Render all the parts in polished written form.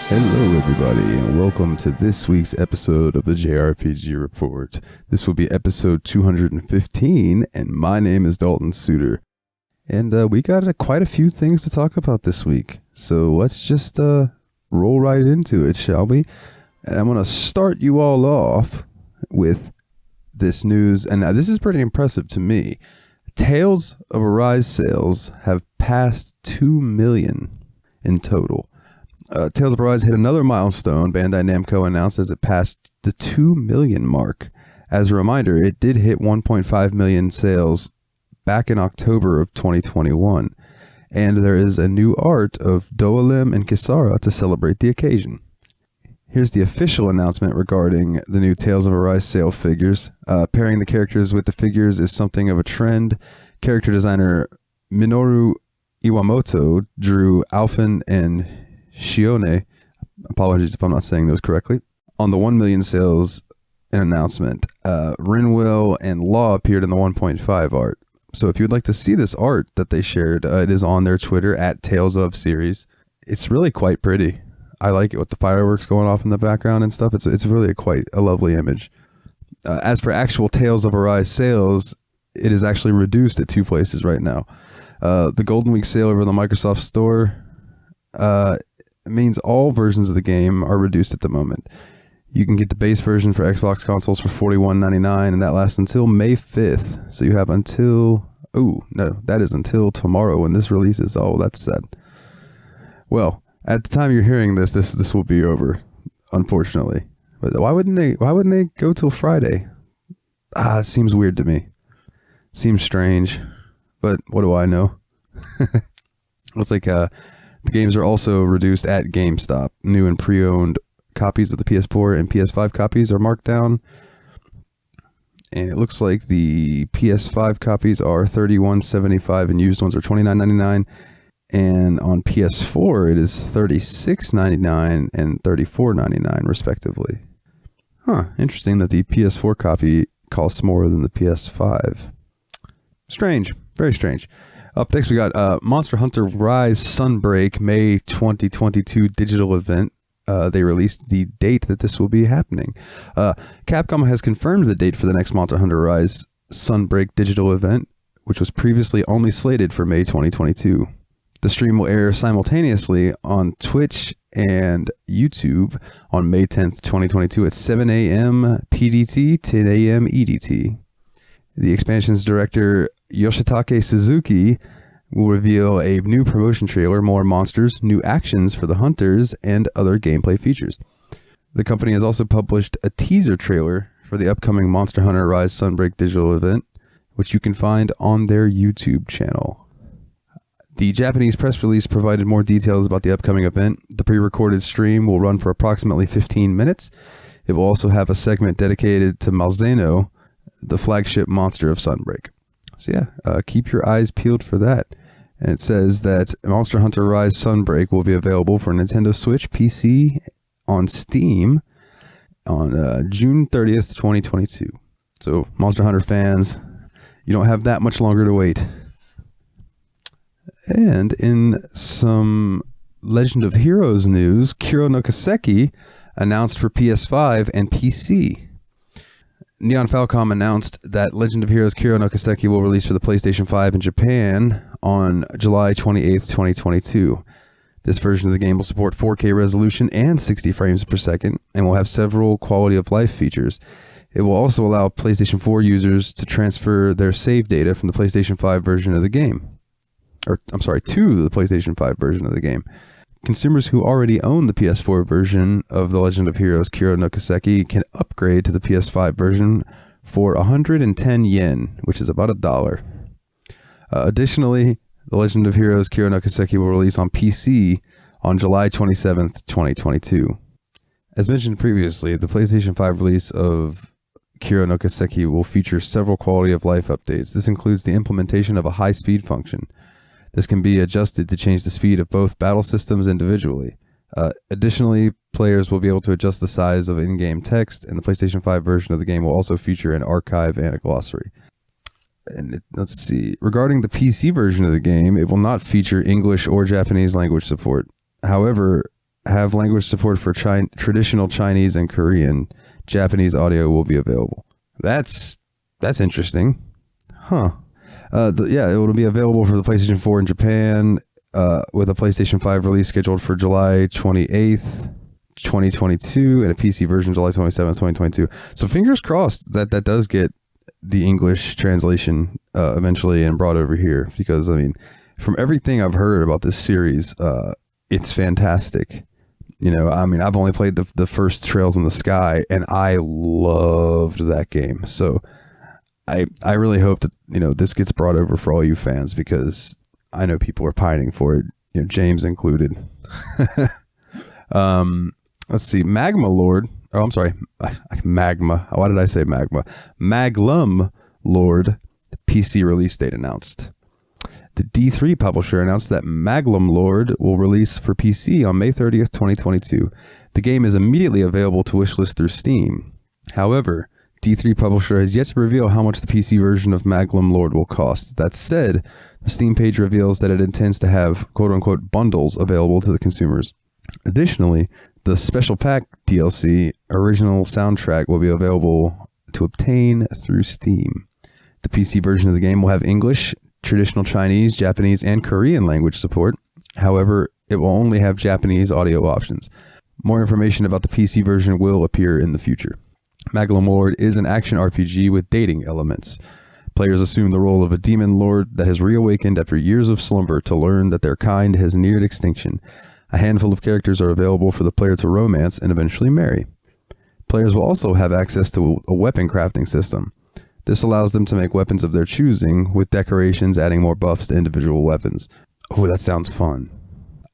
Hello everybody, and welcome to this week's episode of the JRPG Report. This will be episode 215, and my name is Dalton Suter. And we got quite a few things to talk about this week, so let's just roll right into it, shall we? And I'm going to start you all off with this news, and now this is pretty impressive to me. Tales of Arise sales have passed 2 million in total. Tales of Arise hit another milestone, Bandai Namco announced, as it passed the 2 million mark. As a reminder, it did hit 1.5 million sales back in October of 2021, and there is a new art of Doalim and Kisara to celebrate the occasion. Here's the official announcement regarding the new Tales of Arise sale figures. Pairing the characters with the figures is something of a trend. Character designer Minoru Iwamoto drew Alphen and Shione, apologies if I'm not saying those correctly, on the 1 million sales announcement. Rinwell and Law appeared in the 1.5 art. So if you'd like to see this art that they shared, it is on their Twitter at Tales of Series. It's really quite pretty. I like it with the fireworks going off in the background and stuff. It's really quite a lovely image. As for actual Tales of Arise sales, it is actually reduced at 2 places right now. The Golden Week sale over the Microsoft Store means all versions of the game are reduced at the moment. You can get the base version for Xbox consoles for $41.99, and that lasts until May 5th. So you have until... Oh, no, that is until tomorrow when this releases. Oh, that's sad. Well, at the time you're hearing this will be over, unfortunately. But why wouldn't they go till Friday? It seems weird to me. Seems strange. But what do I know? Looks like the games are also reduced at GameStop. New and pre-owned copies of the PS4 and PS5 copies are marked down. And it looks like the PS5 copies are $31.75 and used ones are $29.99. And on PS4 it is $36.99 and $34.99 respectively. Interesting that the PS4 copy costs more than the PS5. Strange. Very strange. Up next, we got Monster Hunter Rise Sunbreak May 2022 digital event. They released the date that this will be happening. Capcom has confirmed the date for the next Monster Hunter Rise Sunbreak digital event, which was previously only slated for May 2022. The stream will air simultaneously on Twitch and YouTube on May 10th, 2022 at 7 a.m. PDT, 10 a.m. EDT. The expansion's director, Yoshitake Suzuki, will reveal a new promotion trailer, more monsters, new actions for the hunters, and other gameplay features. The company has also published a teaser trailer for the upcoming Monster Hunter Rise Sunbreak digital event, which you can find on their YouTube channel. The Japanese press release provided more details about the upcoming event. The pre-recorded stream will run for approximately 15 minutes. It will also have a segment dedicated to Malzeno, the flagship monster of Sunbreak. So yeah, keep your eyes peeled for that. And it says that Monster Hunter Rise Sunbreak will be available for Nintendo Switch, PC, on Steam on June 30th, 2022. So Monster Hunter fans, you don't have that much longer to wait. And in some Legend of Heroes news, Kuro no Kiseki announced for PS5 and PC. Neon Falcom announced that Legend of Heroes Kuro no Kiseki will release for the PlayStation 5 in Japan on July 28th, 2022. This version of the game will support 4K resolution and 60 frames per second, and will have several quality of life features. It will also allow PlayStation 4 users to transfer their save data from the PlayStation 5 version of the game. To the PlayStation 5 version of the game. Consumers who already own the PS4 version of The Legend of Heroes Kuro no Kiseki can upgrade to the PS5 version for 110 yen, which is about $1. Additionally, The Legend of Heroes Kuro no Kiseki will release on PC on July 27th, 2022. As mentioned previously, the PlayStation 5 release of Kuro no Kiseki will feature several quality of life updates. This includes the implementation of a high-speed function. This can be adjusted to change the speed of both battle systems individually. Additionally, players will be able to adjust the size of in-game text, and the PlayStation 5 version of the game will also feature an archive and a glossary. let's see. Regarding the PC version of the game, it will not feature English or Japanese language support. However, have language support for traditional Chinese and Korean. Japanese audio will be available. That's interesting. Huh. It will be available for the PlayStation 4 in Japan, with a PlayStation 5 release scheduled for July 28th, 2022, and a PC version July 27th, 2022. So fingers crossed that does get the English translation eventually and brought over here, because, I mean, from everything I've heard about this series, it's fantastic. You know, I mean, I've only played the first Trails in the Sky, and I loved that game. So I really hope that, you know, this gets brought over for all you fans, because I know people are pining for it, you know, James included. Let's see, Magma Lord. Oh, I'm sorry, Magma. Why did I say Magma? Maglum Lord PC release date announced. The D3 publisher announced that Maglum Lord will release for PC on May 30th, 2022. The game is immediately available to wishlist through Steam. However, D3 publisher has yet to reveal how much the PC version of Maglum Lord will cost. That said, the Steam page reveals that it intends to have quote-unquote bundles available to the consumers. Additionally, the Special Pack DLC original soundtrack will be available to obtain through Steam. The PC version of the game will have English, traditional Chinese, Japanese, and Korean language support. However, it will only have Japanese audio options. More information about the PC version will appear in the future. Maglum Lord is an action RPG with dating elements. Players assume the role of a demon lord that has reawakened after years of slumber to learn that their kind has neared extinction. A handful of characters are available for the player to romance and eventually marry. Players will also have access to a weapon crafting system. This allows them to make weapons of their choosing, with decorations adding more buffs to individual weapons. Oh, that sounds fun.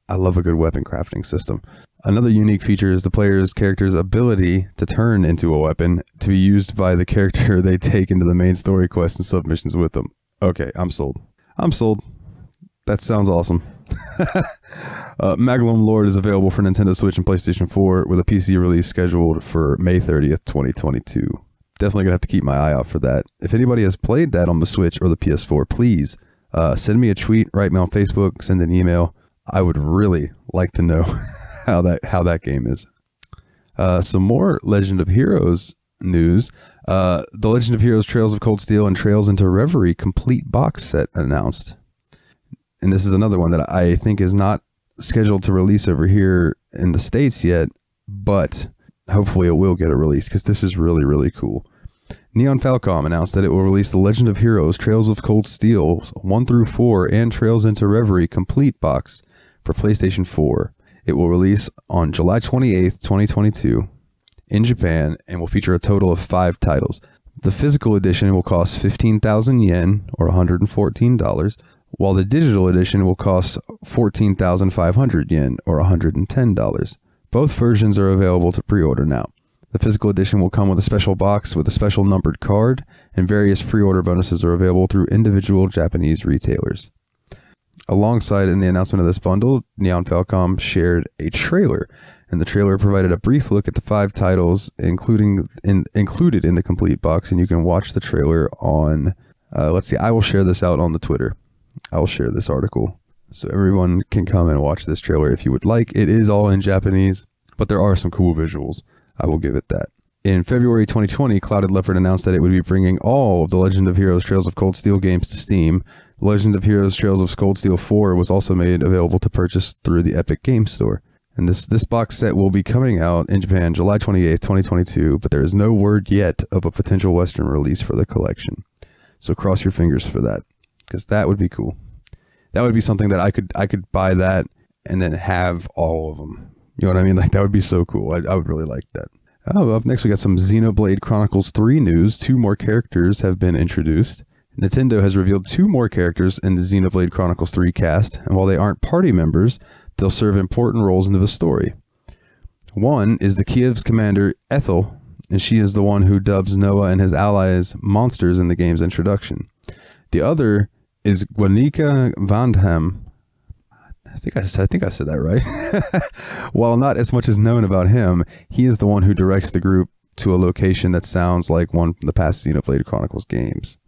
I love a good weapon crafting system. Another unique feature is the player's character's ability to turn into a weapon to be used by the character they take into the main story quests and submissions with them. Okay, I'm sold. That sounds awesome. Maglum Lord is available for Nintendo Switch and PlayStation 4 with a PC release scheduled for May 30th, 2022. Definitely gonna have to keep my eye out for that. If anybody has played that on the Switch or the PS4, please send me a tweet, write me on Facebook, send an email. I would really like to know how that game is. Some more Legend of Heroes news. The Legend of Heroes Trails of Cold Steel and Trails into Reverie complete box set announced. And this is another one that I think is not scheduled to release over here in the States yet, but hopefully it will get a release, because this is really, really cool. Neon Falcom announced that it will release the Legend of Heroes Trails of Cold Steel 1 through 4 and Trails into Reverie complete box for PlayStation 4. It will release on July 28th, 2022 in Japan, and will feature a total of 5 titles. The physical edition will cost 15,000 yen or $114, while the digital edition will cost 14,500 yen or $110. Both versions are available to pre-order now. The physical edition will come with a special box with a special numbered card, and various pre-order bonuses are available through individual Japanese retailers. Alongside in the announcement of this bundle, Neon Falcom shared a trailer, and the trailer provided a brief look at the 5 titles included in the complete box, and you can watch the trailer on, I will share this out on the Twitter. I will share this article so everyone can come and watch this trailer if you would like. It is all in Japanese, but there are some cool visuals. I will give it that. In February 2020, Clouded Leopard announced that it would be bringing all of the Legend of Heroes Trails of Cold Steel games to Steam. Legend of Heroes Trails of Cold Steel 4 was also made available to purchase through the Epic Games Store. And this box set will be coming out in Japan July 28th, 2022, but there is no word yet of a potential Western release for the collection. So cross your fingers for that, because that would be cool. That would be something that I could buy that and then have all of them. You know what I mean? Like, that would be so cool. I would really like that. Oh, up next we got some Xenoblade Chronicles 3 news. 2 more characters have been introduced. Nintendo has revealed 2 more characters in the Xenoblade Chronicles 3 cast, and while they aren't party members, they'll serve important roles into the story. One is the Kiev's commander, Ethel, and she is the one who dubs Noah and his allies monsters in the game's introduction. The other is Gwanika Vandham. I think I said that right. While not as much is known about him, he is the one who directs the group to a location that sounds like one from the past Xenoblade Chronicles games.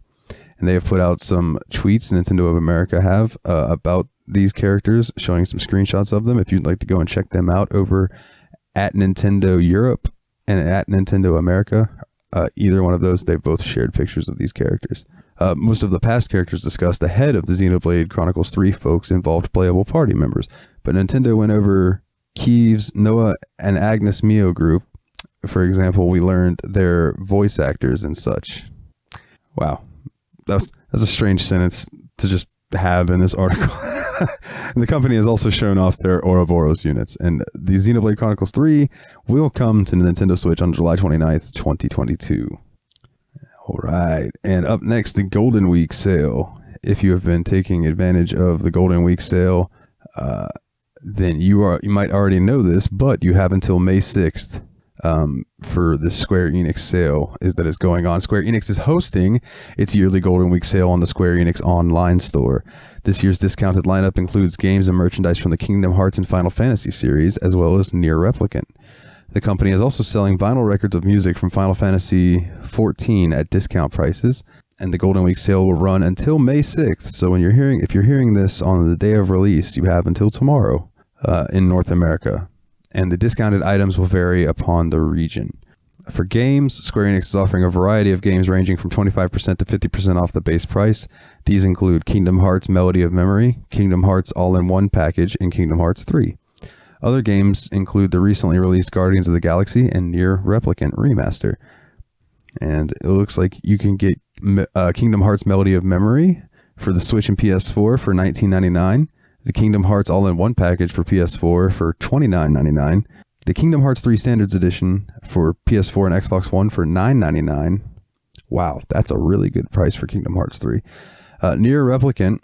and they have put out some tweets, Nintendo of America have, about these characters, showing some screenshots of them. If you'd like to go and check them out over at Nintendo Europe and at Nintendo America, either one of those, they've both shared pictures of these characters. Most of the past characters discussed ahead of the Xenoblade Chronicles 3 folks involved playable party members, but Nintendo went over Kieve's Noah and Agnes Mio group. For example, we learned their voice actors and such. Wow, that's a strange sentence to just have in this article. And the company has also shown off their Ouroboros units, and the Xenoblade Chronicles 3 will come to Nintendo Switch on July 29th, 2022. All right, and up next, the Golden Week sale. If you have been taking advantage of the Golden Week sale, then you might already know this, but you have until May 6th for the Square Enix sale that is going on. Square Enix is hosting its yearly Golden Week sale on the Square Enix online store. This year's discounted lineup includes games and merchandise from the Kingdom Hearts and Final Fantasy series, as well as Nier Replicant. The company is also selling vinyl records of music from Final Fantasy XIV at discount prices, and the Golden Week sale will run until May 6th. So if you're hearing this on the day of release, you have until tomorrow in North America. And the discounted items will vary upon the region. For games, Square Enix is offering a variety of games ranging from 25% to 50% off the base price. These include Kingdom Hearts Melody of Memory, Kingdom Hearts All-in-One Package, and Kingdom Hearts 3. Other games include the recently released Guardians of the Galaxy and Nier Replicant Remaster. And it looks like you can get Kingdom Hearts Melody of Memory for the Switch and PS4 for $19.99. The Kingdom Hearts All-in-One Package for PS4 for $29.99. The Kingdom Hearts 3 Standards Edition for PS4 and Xbox One for $9.99. Wow, that's a really good price for Kingdom Hearts 3. Nier Replicant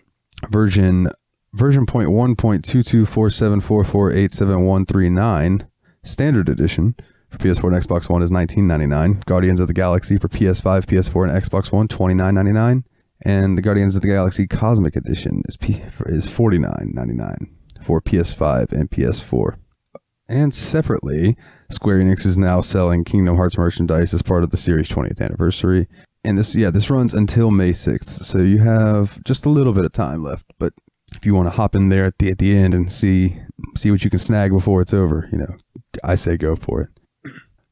version 0.1.224744874139 Standard Edition for PS4 and Xbox One is $19.99. Guardians of the Galaxy for PS5, PS4, and Xbox One, $29.99. And the Guardians of the Galaxy Cosmic Edition is $49.99 for PS5 and PS4. And separately, Square Enix is now selling Kingdom Hearts merchandise as part of the series' 20th anniversary. And this runs until May 6th, so you have just a little bit of time left. But if you want to hop in there at the end and see what you can snag before it's over, I say go for it.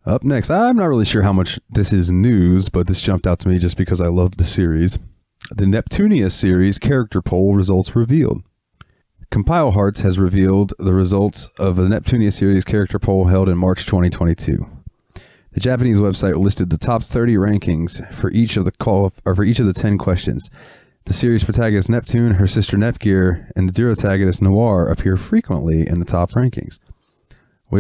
Up next, I'm not really sure how much this is news, but this jumped out to me just because I love the series. The Neptunia series character poll results revealed. Compile Hearts has revealed the results of the Neptunia series character poll held in March 2022. The Japanese website listed the top 30 rankings for each of the 10 questions. The series protagonist Neptune, her sister Nepgear, and the duo antagonist Noir appear frequently in the top rankings. They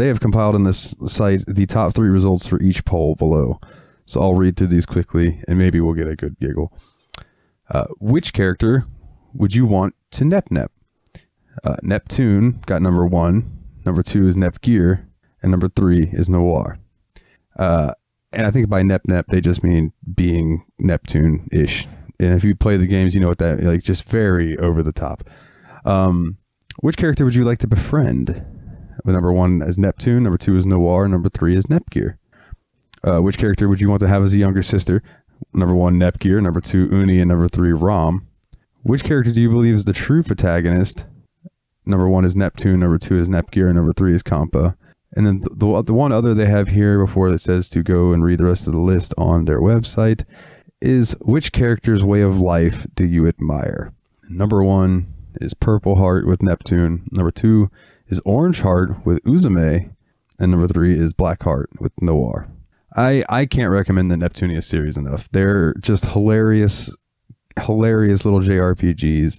have compiled in this site the top 3 results for each poll below. So I'll read through these quickly, and maybe we'll get a good giggle. Which character would you want to Nep? Neptune got number 1. Number 2 is Nepgear, and number 3 is Noir. And I think by Nep, they just mean being Neptune-ish. And if you play the games, you know what that, just very over the top. Which character would you like to befriend? Number 1 is Neptune, number 2 is Noir, number 3 is Nepgear. Which character would you want to have as a younger sister? Number 1, Nepgear, number 2, Uni, and number 3, Rom. Which character do you believe is the true protagonist? Number 1 is Neptune, number 2 is Nepgear, and number 3 is Kampa. And then the one other they have here before it says to go and read the rest of the list on their website is which character's way of life do you admire? Number 1 is Purple Heart with Neptune. Number 2 is Orange Heart with Uzume. And number 3 is Black Heart with Noir. I can't recommend the Neptunia series enough. They're just hilarious little JRPGs,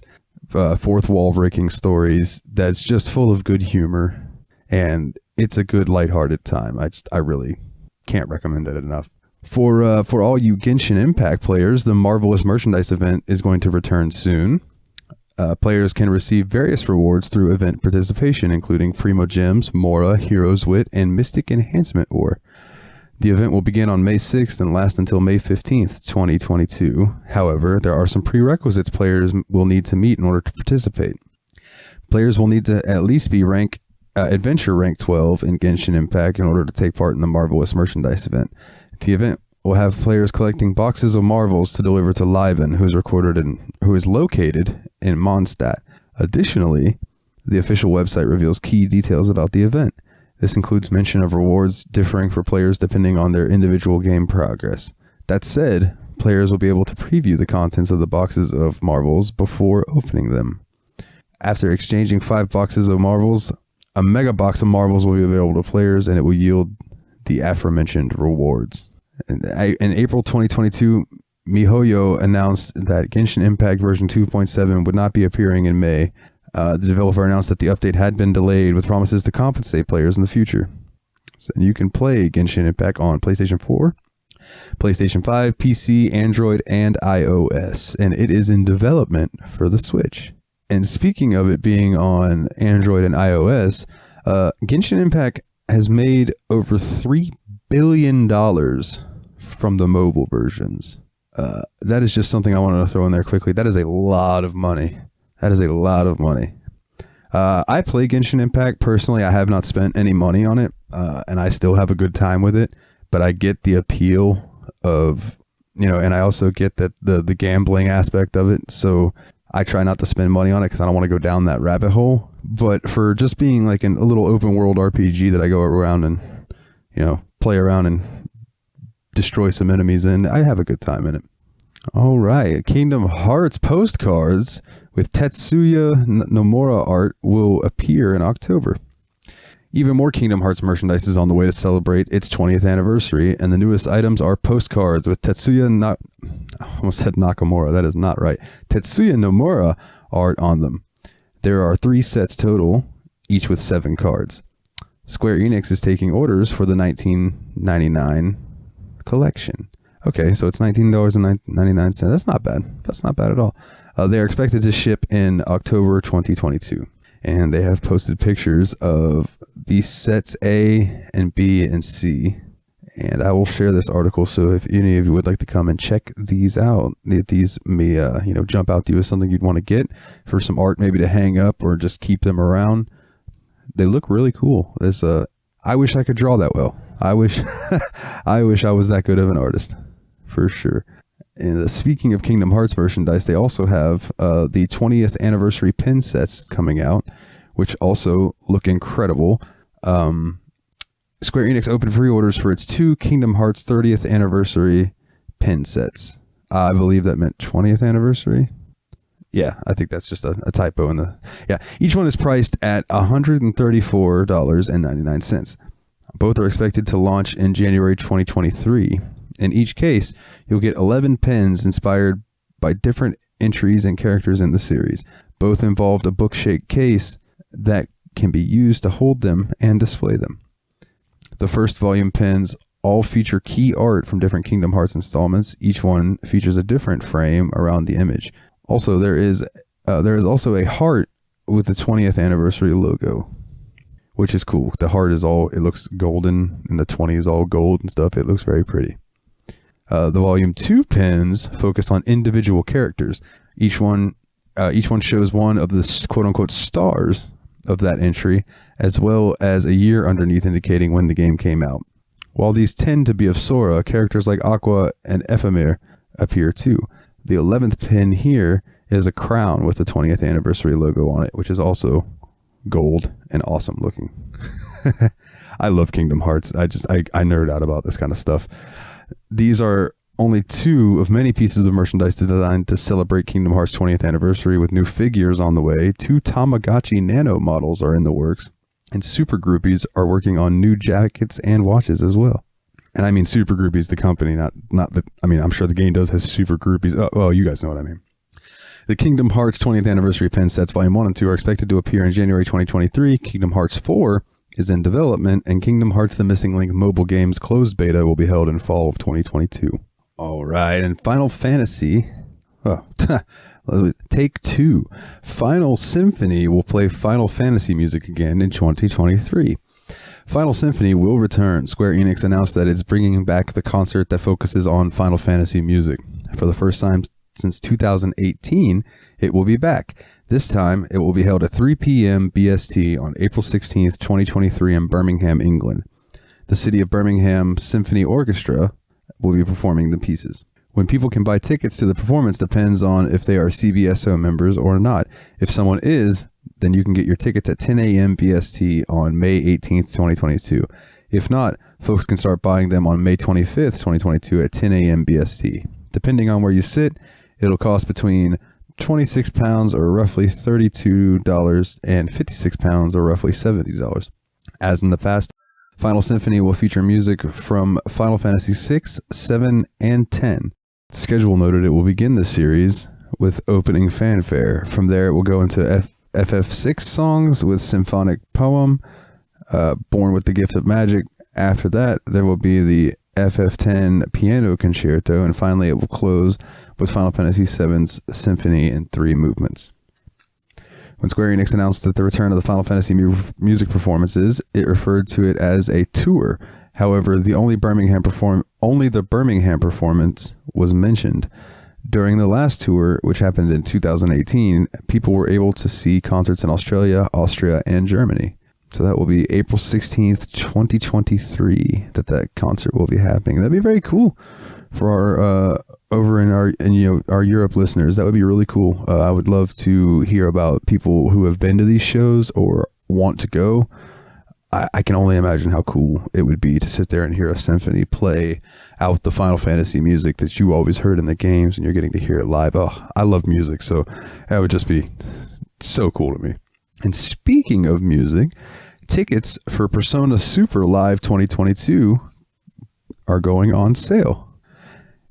fourth wall breaking stories that's just full of good humor, and it's a good lighthearted time. I really can't recommend it enough. For all you Genshin Impact players, the Marvelous Merchandise event is going to return soon. Players can receive various rewards through event participation, including Primo Gems, Mora, Hero's Wit, and Mystic Enhancement Ore. The event will begin on May 6th and last until May 15th, 2022. However, there are some prerequisites players will need to meet in order to participate. Players will need to at least be Adventure rank 12 in Genshin Impact in order to take part in the Marvelous Merchandise event. The event will have players collecting boxes of marbles to deliver to Liven, who is located in Mondstadt. Additionally, the official website reveals key details about the event. This includes mention of rewards differing for players depending on their individual game progress. That said, players will be able to preview the contents of the boxes of marbles before opening them. After exchanging 5 boxes of marbles, a mega box of marbles will be available to players, and it will yield the aforementioned rewards. In April 2022, MiHoYo announced that Genshin Impact version 2.7 would not be appearing in May. The developer announced that the update had been delayed with promises to compensate players in the future. So you can play Genshin Impact on PlayStation 4, PlayStation 5, PC, Android, and iOS, and it is in development for the Switch. And speaking of it being on Android and iOS, Genshin Impact has made over $3 billion from the mobile versions. That is just something I wanted to throw in there quickly. That is a lot of money. I play Genshin Impact. Personally, I have not spent any money on it, and I still have a good time with it. But I get the appeal of, and I also get that the gambling aspect of it. So I try not to spend money on it because I don't want to go down that rabbit hole. But for just being like a little open world RPG that I go around and, play around and destroy some enemies in, I have a good time in it. All right. Kingdom Hearts postcards with Tetsuya Nomura art will appear in October. Even more Kingdom Hearts merchandise is on the way to celebrate its 20th anniversary, and the newest items are postcards with I almost said Nakamura, that is not right. Tetsuya Nomura art on them. There are 3 sets total, each with 7 cards. Square Enix is taking orders for the $19.99 collection. Okay, so it's $19.99. That's not bad. That's not bad at all. They are expected to ship in October 2022. And they have posted pictures of the sets A and B and C. And I will share this article, so if any of you would like to come and check these out, these may jump out to you as something you'd want to get for some art, maybe to hang up or just keep them around. They look really cool. I wish I could draw that well. I wish I was that good of an artist, for sure. And speaking of Kingdom Hearts merchandise, they also have the 20th anniversary pin sets coming out, which also look incredible. Square Enix opened pre-orders for its 2 Kingdom Hearts 30th anniversary pin sets. I believe that meant 20th anniversary. Yeah, I think that's just a typo each one is priced at $134.99. Both are expected to launch in January 2023. In each case, you'll get 11 pins inspired by different entries and characters in the series. Both involved a book-shaped case that can be used to hold them and display them. The first volume pins all feature key art from different Kingdom Hearts installments. Each one features a different frame around the image. Also, there is also a heart with the 20th anniversary logo, which is cool. The heart it looks golden, and the 20 is all gold and stuff. It looks very pretty. The volume 2 pins focus on individual characters. Each one shows one of the quote-unquote stars of that entry, as well as a year underneath indicating when the game came out. While these tend to be of Sora, characters like Aqua and Ephemer appear too. The 11th pin here is a crown with the 20th anniversary logo on it, which is also gold and awesome looking. I love Kingdom Hearts. I nerd out about this kind of stuff. These are only 2 of many pieces of merchandise designed to celebrate Kingdom Hearts 20th anniversary, with new figures on the way. 2 Tamagotchi Nano models are in the works, and Super Groupies are working on new jackets and watches as well. And I mean Super Groupies, the company, not the. I mean, I'm sure the game does have Super Groupies. Oh, well, you guys know what I mean. The Kingdom Hearts 20th anniversary pin sets Volume 1 and 2 are expected to appear in January 2023. Kingdom Hearts 4 is in development, and Kingdom Hearts The Missing Link mobile game's closed beta will be held in fall of 2022. All right, and Final Fantasy. Oh, take 2. Final Symphony will play Final Fantasy music again in 2023. Final Symphony will return. Square Enix announced that it's bringing back the concert that focuses on Final Fantasy music. For the first time since 2018, it will be back. This time, it will be held at 3 p.m. BST on April 16th, 2023 in Birmingham, England. The City of Birmingham Symphony Orchestra will be performing the pieces. When people can buy tickets to the performance depends on if they are CBSO members or not. If someone is, then you can get your tickets at 10 a.m. BST on May 18th, 2022. If not, folks can start buying them on May 25th, 2022 at 10 a.m. BST. Depending on where you sit, it'll cost between £26 or roughly $32 and £56 or roughly $70. As in the past, Final Symphony will feature music from Final Fantasy VI, 7, and 10. The schedule noted it will begin the series with opening fanfare. From there, it will go into FF6 songs with Symphonic Poem, Born with the Gift of Magic. After that, there will be the FF10 Piano Concerto, and finally it will close with Final Fantasy VII's Symphony in 3 movements. When Square Enix announced that the return of the Final Fantasy music performances, it referred to it as a tour. However, the Birmingham performance was mentioned. During the last tour, which happened in 2018, people were able to see concerts in Australia, Austria, and Germany. So that will be April 16th, 2023, that concert will be happening. That'd be very cool for our our Europe listeners. That would be really cool. I would love to hear about people who have been to these shows or want to go. I can only imagine how cool it would be to sit there and hear a symphony play out the Final Fantasy music that you always heard in the games, and you're getting to hear it live. Oh, I love music, so that would just be so cool to me. And speaking of music, tickets for Persona Super Live 2022 are going on sale.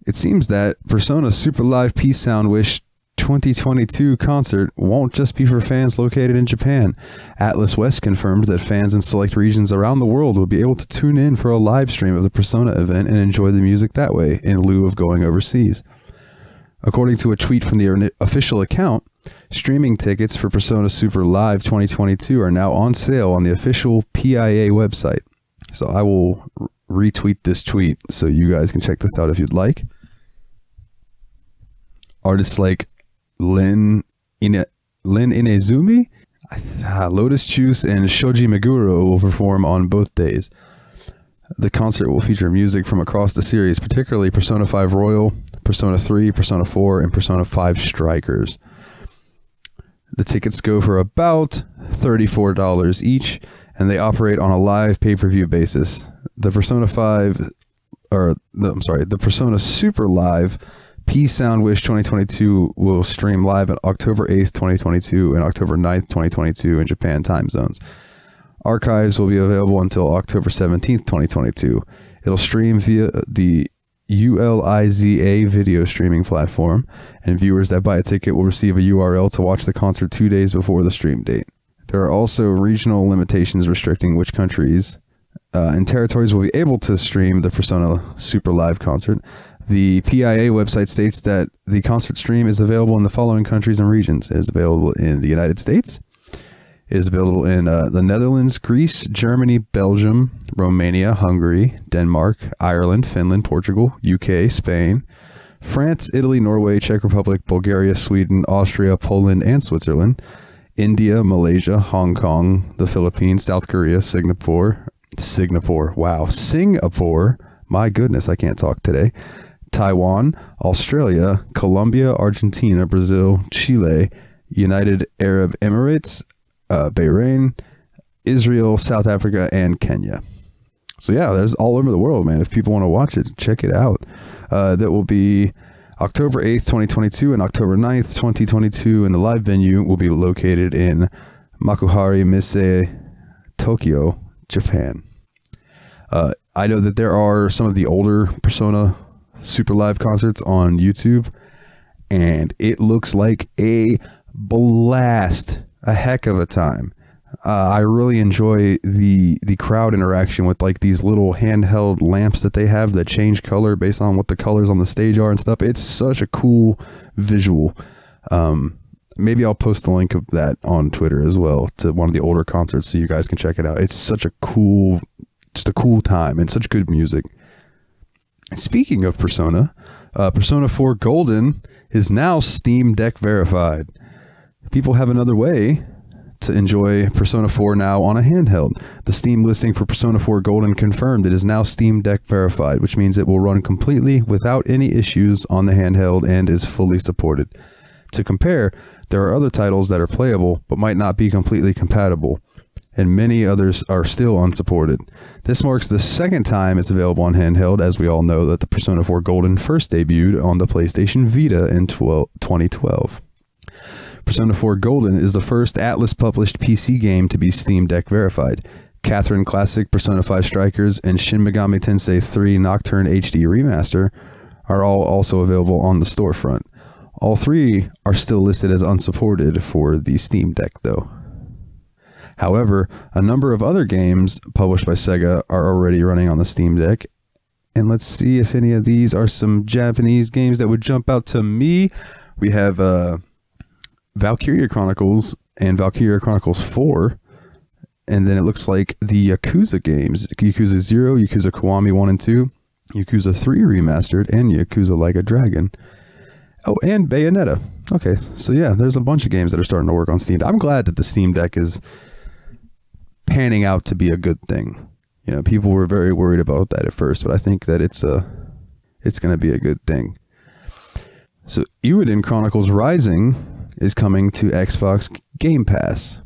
It seems that Persona Super Live Peace Sound Wish 2022 concert won't just be for fans located in Japan. Atlas West confirmed that fans in select regions around the world will be able to tune in for a live stream of the Persona event and enjoy the music that way, in lieu of going overseas. According to a tweet from the official account, streaming tickets for Persona Super Live 2022 are now on sale on the official PIA website. So I will retweet this tweet so you guys can check this out if you'd like. Artists like Lin Inezumi, Lotus Juice, and Shoji Meguro will perform on both days. The concert will feature music from across the series, particularly Persona 5 Royal, Persona 3, Persona 4, and Persona 5 Strikers. The tickets go for about $34 each, and they operate on a live pay-per-view basis. The Persona Super Live Peace Sound Wish 2022 will stream live on October 8th, 2022 and October 9th, 2022 in Japan time zones. Archives will be available until October 17th, 2022. It'll stream via the ULIZA video streaming platform, and viewers that buy a ticket will receive a URL to watch the concert 2 days before the stream date. There are also regional limitations restricting which countries and territories will be able to stream the Persona Super Live concert. The PIA website states that the concert stream is available in the following countries and regions. It is available in the United States. It is available in the Netherlands, Greece, Germany, Belgium, Romania, Hungary, Denmark, Ireland, Finland, Portugal, UK, Spain, France, Italy, Norway, Czech Republic, Bulgaria, Sweden, Austria, Poland, and Switzerland, India, Malaysia, Hong Kong, the Philippines, South Korea, Singapore, my goodness, I can't talk today, Taiwan, Australia, Colombia, Argentina, Brazil, Chile, United Arab Emirates, Bahrain, Israel, South Africa, and Kenya. So yeah, there's all over the world, man. If people want to watch it, check it out. That will be October 8th, 2022 and October 9th, 2022, and the live venue will be located in Makuhari Mise, Tokyo, Japan. I know that there are some of the older Persona Super Live concerts on YouTube, and it looks like a blast, a heck of a time. I really enjoy the crowd interaction with like these little handheld lamps that they have that change color based on what the colors on the stage are and stuff. It's such a cool visual. Maybe I'll post the link of that on Twitter as well to one of the older concerts so you guys can check it out. It's such a cool time and such good music. Speaking of Persona, Persona 4 Golden is now Steam Deck verified. People have another way to enjoy Persona 4 now on a handheld. The Steam listing for Persona 4 Golden confirmed it is now Steam Deck verified, which means it will run completely without any issues on the handheld and is fully supported. To compare, there are other titles that are playable but might not be completely compatible, and many others are still unsupported. This marks the second time it's available on handheld, as we all know that the Persona 4 Golden first debuted on the PlayStation Vita in 2012. Persona 4 Golden is the first Atlus-published PC game to be Steam Deck verified. Catherine Classic, Persona 5 Strikers, and Shin Megami Tensei 3 Nocturne HD Remaster are all also available on the storefront. All three are still listed as unsupported for the Steam Deck, though. However, a number of other games published by Sega are already running on the Steam Deck. And let's see if any of these are some Japanese games that would jump out to me. We have Valkyria Chronicles and Valkyria Chronicles 4. And then it looks like the Yakuza games. Yakuza 0, Yakuza Kiwami 1 and 2, Yakuza 3 Remastered, and Yakuza Like a Dragon. Oh, and Bayonetta. Okay, so yeah, there's a bunch of games that are starting to work on Steam. I'm glad that the Steam Deck is panning out to be a good thing. You know, people were very worried about that at first, but I think that it's going to be a good thing. So, Eiyuden Chronicles Rising is coming to Xbox Game Pass.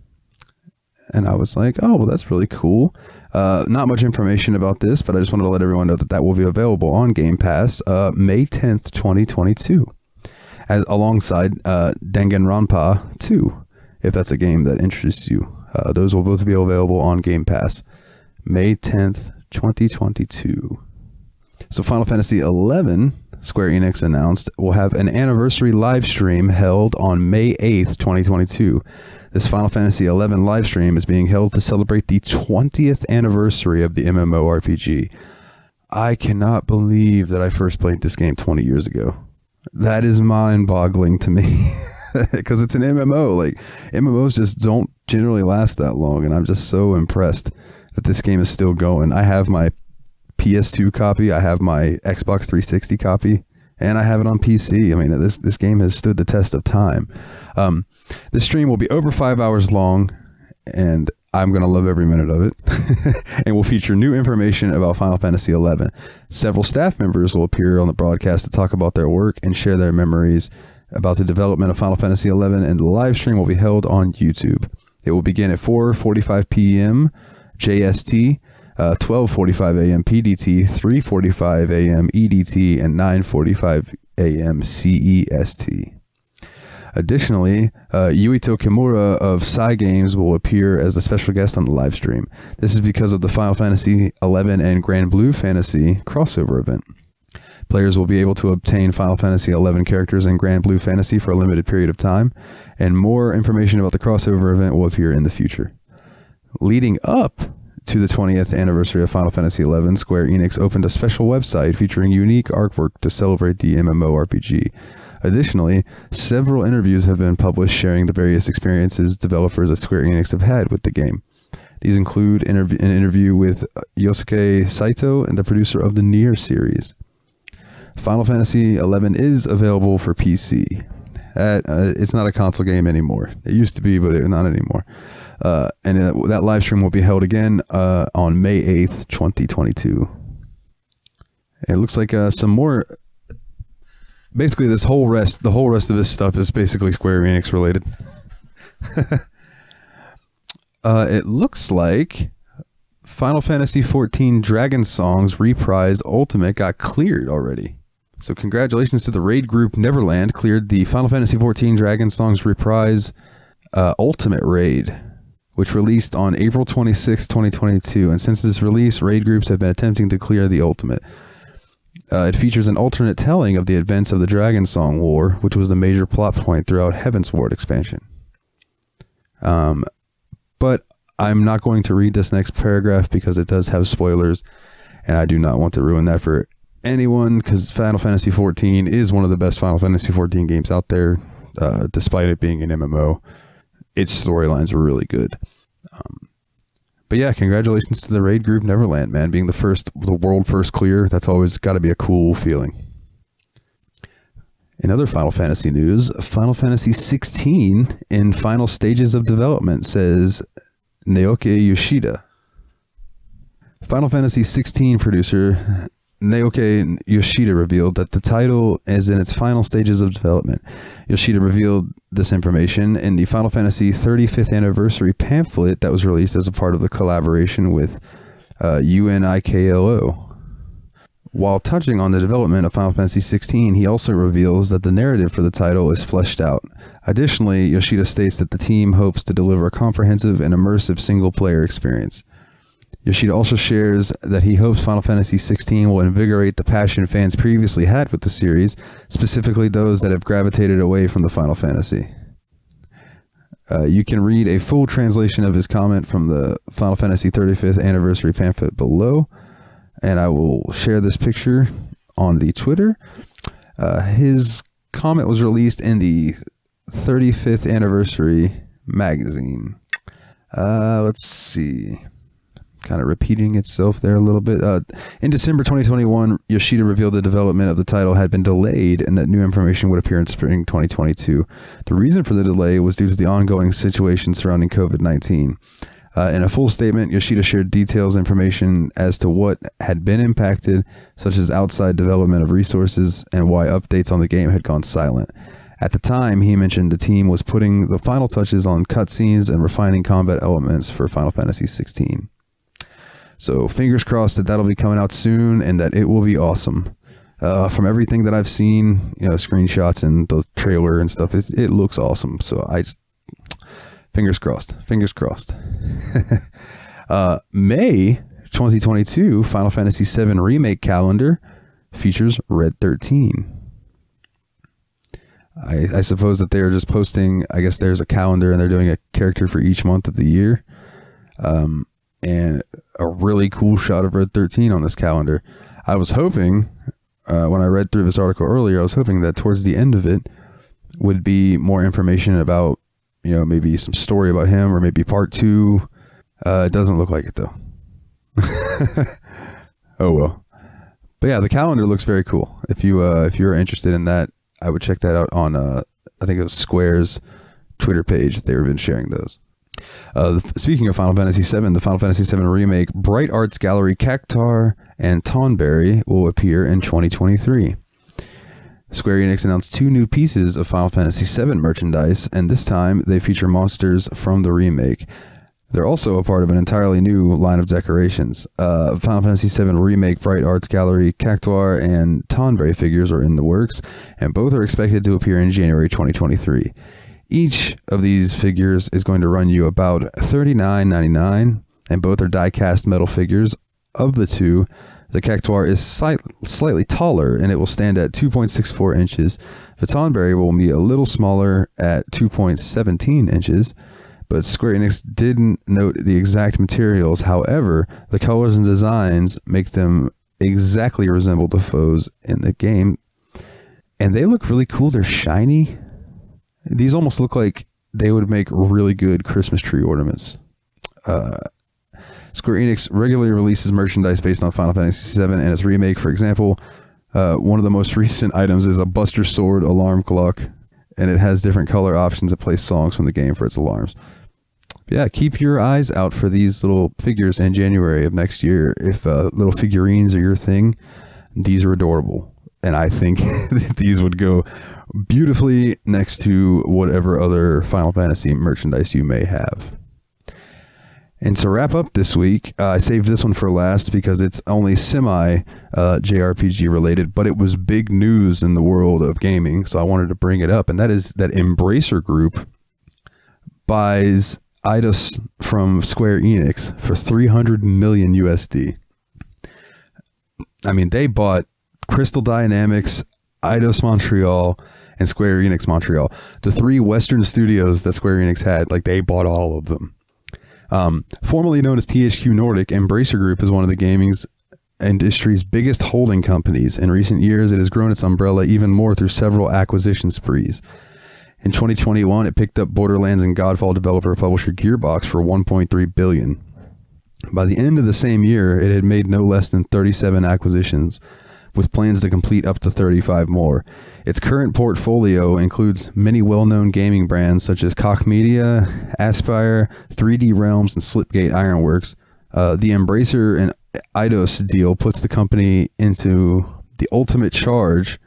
And I was like, oh, well, that's really cool. Not much information about this, but I just wanted to let everyone know that that will be available on Game Pass May 10th, 2022. Alongside Danganronpa 2, if that's a game that interests you. Those will both be available on Game Pass May 10th, 2022. So Final Fantasy XI, Square Enix announced, will have an anniversary live stream held on May 8th, 2022. This Final Fantasy XI live stream is being held to celebrate the 20th anniversary of the MMORPG. I cannot believe that I first played this game 20 years ago. That is mind-boggling to me. Because it's an MMO. Like, MMOs just don't generally last that long, and I'm just so impressed that this game is still going. I have my PS2 copy, I have my Xbox 360 copy, and I have it on PC. I mean, this game has stood the test of time. This stream will be over 5 hours long, and I'm going to love every minute of it, and will feature new information about Final Fantasy XI. Several staff members will appear on the broadcast to talk about their work and share their memories about the development of Final Fantasy XI, and the live stream will be held on YouTube. It will begin at 4:45 p.m. JST, 12:45 a.m. PDT, 3:45 a.m. EDT, and 9:45 a.m. CEST. Additionally, Yuito Kimura of Cygames will appear as a special guest on the live stream. This is because of the Final Fantasy XI and Grand Blue Fantasy crossover event. Players will be able to obtain Final Fantasy XI characters in Grand Blue Fantasy for a limited period of time, and more information about the crossover event will appear in the future. Leading up to the 20th anniversary of Final Fantasy XI, Square Enix opened a special website featuring unique artwork to celebrate the MMORPG. Additionally, several interviews have been published sharing the various experiences developers at Square Enix have had with the game. These include an interview with Yosuke Saito, and the producer of the Nier series. Final Fantasy XI is available for PC. It's not a console game anymore. It used to be, but not anymore. And that live stream will be held again on May 8th, 2022. It looks like some more. Basically, the whole rest of this stuff is basically Square Enix related. It looks like Final Fantasy XIV Dragon Songs Reprise Ultimate got cleared already. So congratulations to the raid group Neverland, cleared the Final Fantasy XIV Dragon Songs Reprise Ultimate raid, which released on April 26, 2022. And since this release, raid groups have been attempting to clear the Ultimate. It features an alternate telling of the events of the Dragon Song War, which was the major plot point throughout Heavensward expansion. But I'm not going to read this next paragraph because it does have spoilers, and I do not want to ruin that for anyone, because Final Fantasy XIV is one of the best Final Fantasy XIV games out there, despite it being an MMO. Its storylines were really good. But yeah, congratulations to the raid group Neverland, man, being the world first clear. That's always got to be a cool feeling. In other Final Fantasy news, Final Fantasy XVI in final stages of development, says Naoki Yoshida. Final Fantasy XVI producer Naoki Yoshida revealed that the title is in its final stages of development. Yoshida revealed this information in the Final Fantasy 35th anniversary pamphlet that was released as a part of the collaboration with UNIKLO. While touching on the development of Final Fantasy XVI, he also reveals that the narrative for the title is fleshed out. Additionally, Yoshida states that the team hopes to deliver a comprehensive and immersive single-player experience. Yoshida also shares that he hopes Final Fantasy XVI will invigorate the passion fans previously had with the series, specifically those that have gravitated away from the Final Fantasy. You can read a full translation of his comment from the Final Fantasy 35th anniversary pamphlet below, and I will share this picture on the Twitter. His comment was released in the 35th anniversary magazine. Let's see. Kind of repeating itself there a little bit. In December 2021, Yoshida revealed the development of the title had been delayed and that new information would appear in spring 2022. The reason for the delay was due to the ongoing situation surrounding COVID-19. In a full statement, Yoshida shared details information as to what had been impacted, such as outside development of resources and why updates on the game had gone silent. At the time, he mentioned the team was putting the final touches on cutscenes and refining combat elements for Final Fantasy XVI. So fingers crossed that that'll be coming out soon and that it will be awesome. From everything that I've seen, screenshots and the trailer and stuff, it looks awesome. So fingers crossed. May 2022 Final Fantasy VII Remake calendar features Red 13. I suppose that they are just posting, I guess there's a calendar and they're doing a character for each month of the year. And a really cool shot of Red 13 on this calendar. I was hoping, when I read through this article earlier, I was hoping that towards the end of it would be more information about, maybe some story about him or maybe part 2. It doesn't look like it though. Oh well. But yeah, the calendar looks very cool. If you're interested in that, I would check that out on I think it was Square's Twitter page. They've been sharing those. Speaking of Final Fantasy VII, the Final Fantasy VII Remake Bright Arts Gallery Cactuar and Tonberry will appear in 2023. Square Enix announced 2 new pieces of Final Fantasy VII merchandise, and this time they feature monsters from the remake. They're also a part of an entirely new line of decorations. Final Fantasy VII Remake Bright Arts Gallery Cactuar and Tonberry figures are in the works, and both are expected to appear in January 2023. Each of these figures is going to run you about $39.99, and both are die-cast metal figures. Of the 2, the Cactuar is slightly taller, and it will stand at 2.64 inches. The Tonberry will be a little smaller at 2.17 inches, but Square Enix didn't note the exact materials. However, the colors and designs make them exactly resemble the foes in the game, and they look really cool. They're shiny. These almost look like they would make really good Christmas tree ornaments. Square Enix regularly releases merchandise based on Final Fantasy VII and its remake. For example, one of the most recent items is a Buster Sword alarm clock, and it has different color options that play songs from the game for its alarms. Yeah, keep your eyes out for these little figures in January of next year. If little figurines are your thing, these are adorable. And I think that these would go beautifully next to whatever other Final Fantasy merchandise you may have. And to wrap up this week, I saved this one for last because it's only JRPG related, but it was big news in the world of gaming, so I wanted to bring it up. And that is that Embracer Group buys Eidos from Square Enix for $300 million USD. I mean, they bought Crystal Dynamics, Eidos Montreal, and Square Enix Montreal. The 3 Western studios that Square Enix had, they bought all of them. Formerly known as THQ Nordic, Embracer Group is one of the gaming industry's biggest holding companies. In recent years, it has grown its umbrella even more through several acquisition sprees. In 2021, it picked up Borderlands and Godfall developer publisher Gearbox for $1.3 billion. By the end of the same year, it had made no less than 37 acquisitions, with plans to complete up to 35 more. Its current portfolio includes many well-known gaming brands such as Koch Media, Aspire, 3D Realms, and Slipgate Ironworks. The Embracer and Eidos deal puts the company into the ultimate charge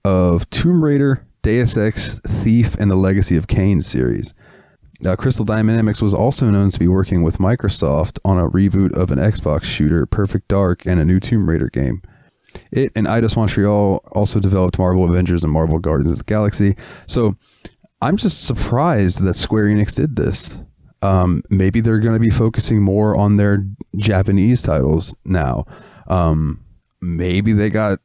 of Tomb Raider, Deus Ex, Thief, and the Legacy of Kain series. Crystal Dynamics was also known to be working with Microsoft on a reboot of an Xbox shooter, Perfect Dark, and a new Tomb Raider game. It and Eidos Montreal also developed Marvel Avengers and Marvel Guardians of the Galaxy. So I'm just surprised that Square Enix did this. Maybe they're going to be focusing more on their Japanese titles now. Maybe they got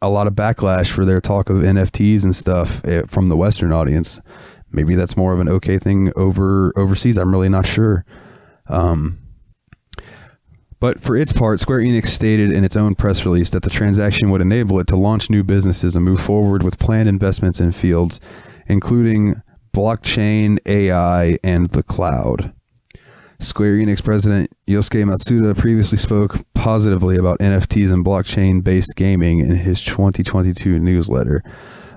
a lot of backlash for their talk of NFTs and stuff from the Western audience. Maybe that's more of an okay thing overseas. I'm really not sure. But for its part, Square Enix stated in its own press release that the transaction would enable it to launch new businesses and move forward with planned investments in fields, including blockchain, AI, and the cloud. Square Enix president Yosuke Matsuda previously spoke positively about NFTs and blockchain-based gaming in his 2022 newsletter.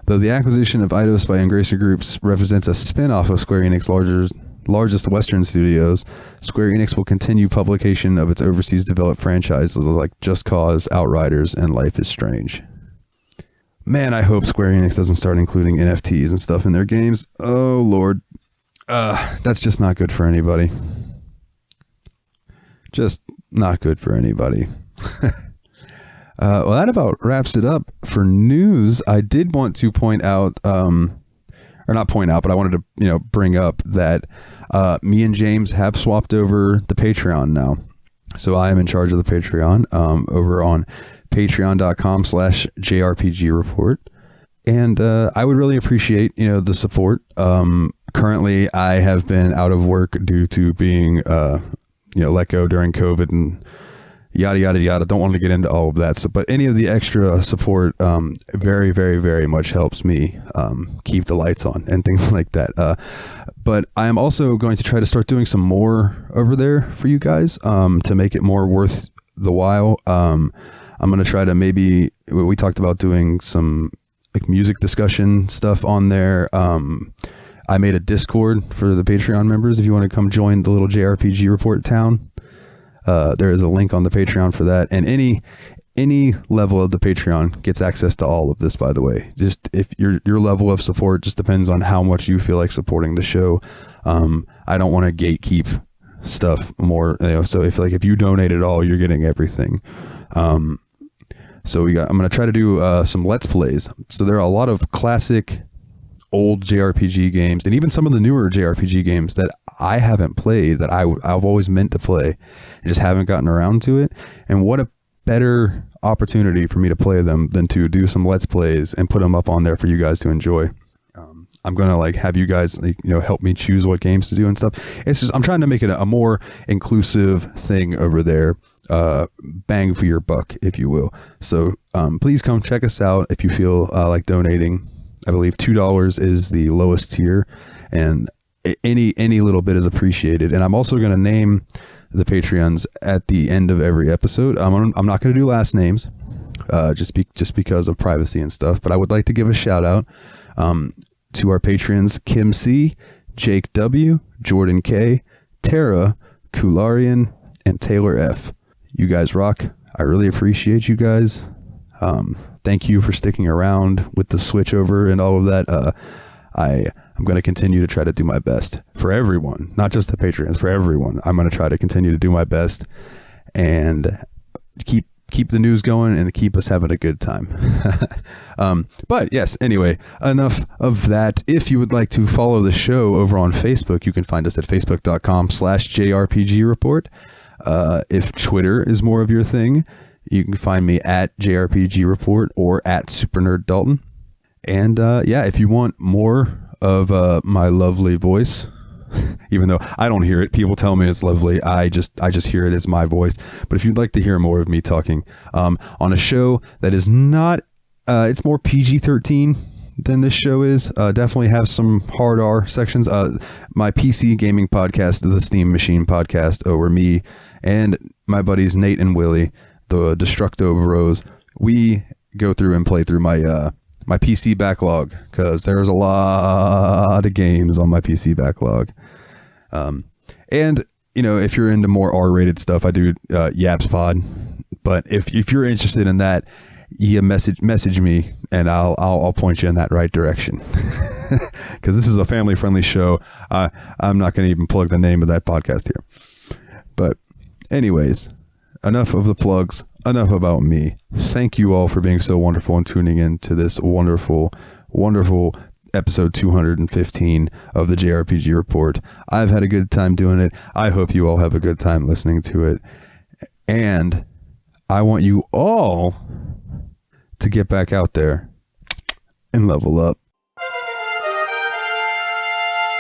Though the acquisition of Eidos by Embracer Groups represents a spin-off of Square Enix's largest Western studios, Square Enix will continue publication of its overseas developed franchises like Just Cause, Outriders, and Life is Strange. Man, I hope Square Enix doesn't start including NFTs and stuff in their games. Oh, Lord. That's just not good for anybody. Just not good for anybody. Well, that about wraps it up for news. I did want to point out, or not point out, but I wanted to, bring up that me and James have swapped over the Patreon now. So I am in charge of the Patreon over on patreon.com/JRPG Report. And I would really appreciate, the support. Currently, I have been out of work due to being, let go during COVID and yada, yada, yada. Don't want to get into all of that. So, but any of the extra support very, very, very much helps me keep the lights on and things like that. But I am also going to try to start doing some more over there for you guys to make it more worth the while. I'm going to try to maybe, we talked about doing some like music discussion stuff on there. I made a Discord for the Patreon members if you want to come join the little JRPG Report town. There is a link on the Patreon for that, and any level of the Patreon gets access to all of this, by the way. Just if your level of support just depends on how much you feel like supporting the show. I don't want to gatekeep stuff more, so if you donate at all, you're getting everything. So I'm going to try to do some Let's Plays. So there are a lot of classic old JRPG games and even some of the newer JRPG games that I haven't played that I've always meant to play and just haven't gotten around to it. And what a better opportunity for me to play them than to do some Let's Plays and put them up on there for you guys to enjoy. I'm going to have you guys, help me choose what games to do and stuff. It's just, I'm trying to make it a more inclusive thing over there. Bang for your buck, if you will. So please come check us out if you feel like donating. I believe $2 is the lowest tier, and any little bit is appreciated. And I'm also going to name the Patreons at the end of every episode. I'm not going to do last names, just because of privacy and stuff. But I would like to give a shout out to our patrons: Kim C, Jake W, Jordan K, Tara, Kularian, and Taylor F. You guys rock. I really appreciate you guys. Thank you for sticking around with the switch over and all of that. I'm going to continue to try to do my best for everyone, not just the Patreons, for everyone. I'm going to try to continue to do my best and keep the news going and keep us having a good time. But yes, anyway, enough of that. If you would like to follow the show over on Facebook, you can find us at facebook.com/JRPG Report. If Twitter is more of your thing, you can find me at JRPG Report or at SuperNerdDalton. And if you want more of my lovely voice, even though I don't hear it, people tell me it's lovely. I just hear it as my voice. But if you'd like to hear more of me talking on a show that is not, it's more PG-13 than this show is. Definitely have some hard R sections. My PC gaming podcast, the Steam Machine podcast, where me and my buddies Nate and Willie, the Destructo Bros, we go through and play through my my PC backlog, because there's a lot of games on my PC backlog. And you know, if you're into more R-rated stuff, I do Yaps Pod. But if you're interested in that, you message me, and I'll point you in that right direction. Because this is a family-friendly show. I'm not going to even plug the name of that podcast here. But anyways, enough of the plugs. Enough about me. Thank you all for being so wonderful and tuning in to this wonderful, wonderful episode 215 of the JRPG Report. I've had a good time doing it. I hope you all have a good time listening to it. And I want you all to get back out there and level up.